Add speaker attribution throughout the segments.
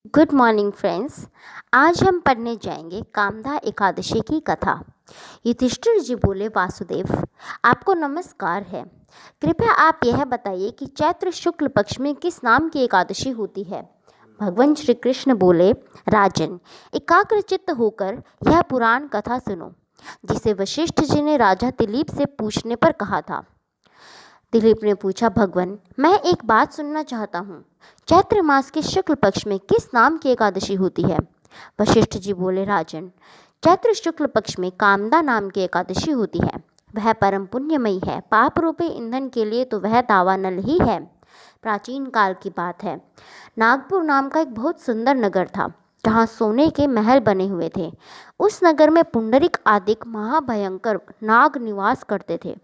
Speaker 1: Good morning friends. आज हम पढ़ने जाएंगे कामधा एकादशी की कथा। युधिष्ठिर जी बोले, वासुदेव आपको नमस्कार है। कृपया आप यह बताइए कि चैत्र शुक्ल पक्ष में किस नाम की एकादशी होती है। भगवान श्री कृष्ण बोले, राजन एकाग्रचित्त होकर यह पुराण कथा सुनो, जिसे वशिष्ठ जी ने राजा दिलीप से पूछने पर कहा था। दिलीप ने पूछा, भगवान मैं एक बात सुनना चाहता हूँ। चैत्र मास के शुक्ल पक्ष में किस नाम की एकादशी होती है। वशिष्ठ जी बोले, राजन चैत्र शुक्ल पक्ष में कामदा नाम की एकादशी होती है। वह परम पुण्यमयी है। पाप रूपी ईंधन के लिए तो वह दावानल ही है। प्राचीन काल की बात है। नागपुर नाम का एक बहुत सुंदर नगर था, जहाँ सोने के महल बने हुए थे। उस नगर में पुंडरिक आदिक महाभयंकर नाग निवास करते थे।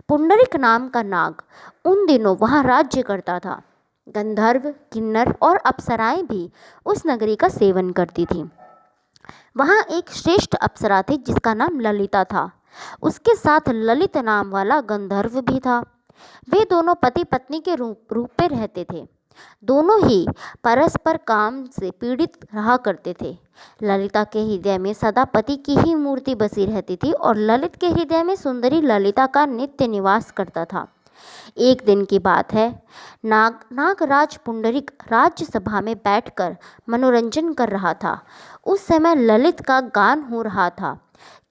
Speaker 1: पुंडरिक नाम का नाग उन दिनों वहाँ राज्य करता था। गंधर्व, किन्नर और अप्सराएं भी उस नगरी का सेवन करती थीं। वहाँ एक श्रेष्ठ अप्सरा थी जिसका नाम ललिता था। उसके साथ ललित नाम वाला गंधर्व भी था। वे दोनों पति पत्नी के रूप में रहते थे। दोनों ही परस्पर काम से पीड़ित रहा करते थे। ललिता के हृदय में सदा पति की ही मूर्ति बसी रहती थी और ललित के हृदय में सुंदरी ललिता का नित्य निवास करता था। एक दिन की बात है। नागराज पुंडरिक राज्यसभा में बैठकर मनोरंजन कर रहा था। उस समय ललित का गान हो रहा था,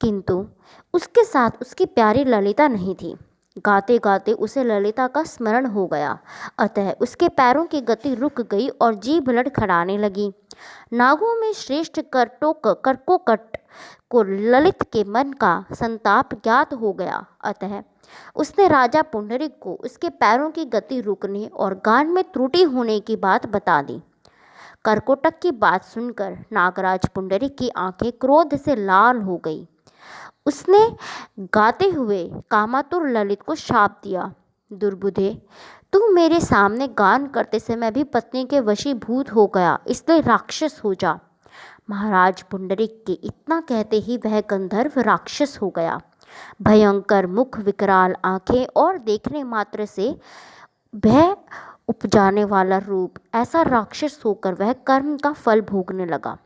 Speaker 1: किंतु उसके साथ उसकी प्यारी ललिता नहीं थी। गाते गाते उसे ललिता का स्मरण हो गया, अतः उसके पैरों की गति रुक गई और जीभ लड़खड़ाने लगी। नागों में श्रेष्ठ करकोकट को ललित के मन का संताप ज्ञात हो गया, अतः उसने राजा पुंडरिक को उसके पैरों की गति रुकने और गान में त्रुटि होने की बात बता दी। करकोटक की बात सुनकर नागराज पुंडरिक की आंखें क्रोध से लाल हो गई। उसने गाते हुए कामातुर ललित को शाप दिया, दुर्बुद्धे तू मेरे सामने गान करते समय भी पत्नी के वशीभूत हो गया, इसलिए राक्षस हो जा। महाराज पुंडरिक के इतना कहते ही वह गंधर्व राक्षस हो गया। भयंकर मुख, विकराल आंखें और देखने मात्र से भय उपजाने वाला रूप, ऐसा राक्षस होकर वह कर्म का फल भोगने लगा।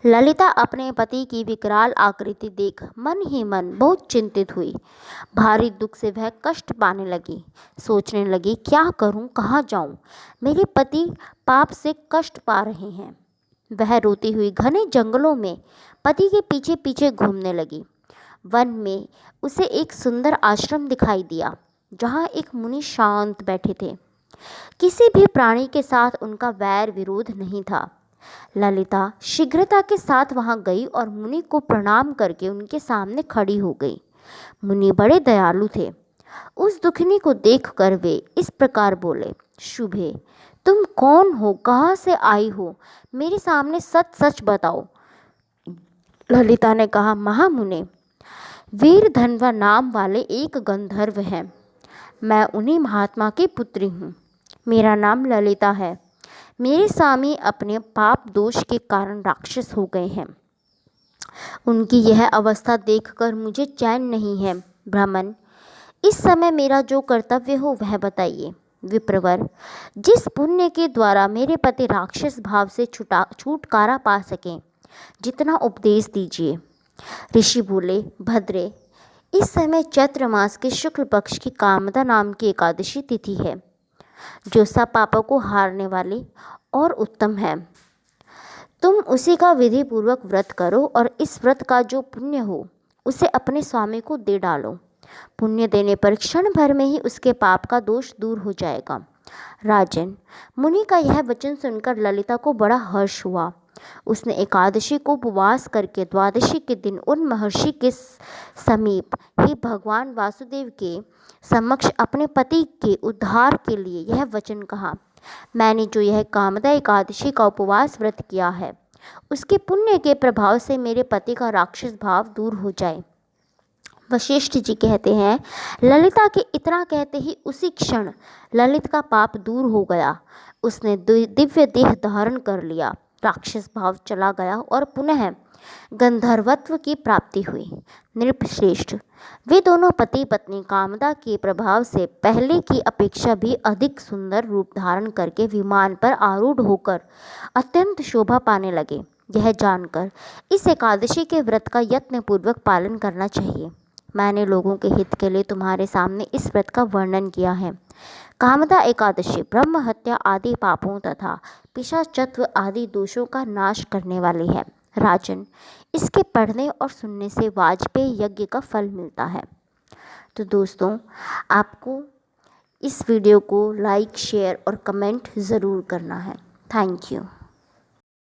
Speaker 1: ललिता अपने पति की विकराल आकृति देख मन ही मन बहुत चिंतित हुई। भारी दुख से वह कष्ट पाने लगी। सोचने लगी, क्या करूं, कहाँ जाऊं, मेरे पति पाप से कष्ट पा रहे हैं। वह रोती हुई घने जंगलों में पति के पीछे पीछे घूमने लगी। वन में उसे एक सुंदर आश्रम दिखाई दिया, जहाँ एक मुनि शांत बैठे थे। किसी भी प्राणी के साथ उनका वैर विरोध नहीं था। ललिता शीघ्रता के साथ वहां गई और मुनि को प्रणाम करके उनके सामने खड़ी हो गई। मुनि बड़े दयालु थे। उस दुखनी को देखकर वे इस प्रकार बोले, शुभे तुम कौन हो, कहाँ से आई हो, मेरे सामने सच सच बताओ। ललिता ने कहा, महामुने, वीर धनवा नाम वाले एक गंधर्व हैं। मैं उन्हीं महात्मा की पुत्री हूँ। मेरा नाम ललिता है। मेरे स्वामी अपने पाप दोष के कारण राक्षस हो गए हैं। उनकी यह अवस्था देखकर मुझे चैन नहीं है। ब्राह्मण, इस समय मेरा जो कर्तव्य हो वह बताइए। विप्रवर, जिस पुण्य के द्वारा मेरे पति राक्षस भाव से छुटकारा पा सकें, जितना उपदेश दीजिए। ऋषि बोले, भद्रे, इस समय चैत्र मास के शुक्ल पक्ष की कामदा नाम की एकादशी तिथि है, जो सब पापों को हारने वाली और उत्तम है। तुम उसी का विधि पूर्वक व्रत करो और इस व्रत का जो पुण्य हो उसे अपने स्वामी को दे डालो। पुण्य देने पर क्षण भर में ही उसके पाप का दोष दूर हो जाएगा। राजन, मुनि का यह वचन सुनकर ललिता को बड़ा हर्ष हुआ। उसने एकादशी को उपवास करके द्वादशी के दिन उन महर्षि के समीप ही भगवान वासुदेव के समक्ष अपने पति के उद्धार के लिए यह वचन कहा, मैंने जो यह कामदा एकादशी का उपवास व्रत किया है, उसके पुण्य के प्रभाव से मेरे पति का राक्षस भाव दूर हो जाए। वशिष्ठ जी कहते हैं, ललिता के इतना कहते ही उसी क्षण ललित का पाप दूर हो गया। उसने दिव्य देह धारण कर लिया। राक्षस भाव चला गया और पुनः गंधर्वत्व की प्राप्ति हुई। नृपश्रेष्ठ, वे दोनों पति पत्नी कामदा के प्रभाव से पहले की अपेक्षा भी अधिक सुंदर रूप धारण करके विमान पर आरूढ़ होकर अत्यंत शोभा पाने लगे। यह जानकर इस एकादशी के व्रत का यत्नपूर्वक पालन करना चाहिए। मैंने लोगों के हित के लिए तुम्हारे सामने इस व्रत का वर्णन किया है। कामदा एकादशी ब्रह्म हत्या आदि पापों तथा पिशाचत्व आदि दोषों का नाश करने वाली है। राजन, इसके पढ़ने और सुनने से वाजपेयी यज्ञ का फल मिलता है। तो दोस्तों, आपको इस वीडियो को लाइक, शेयर और कमेंट ज़रूर करना है। Thank you.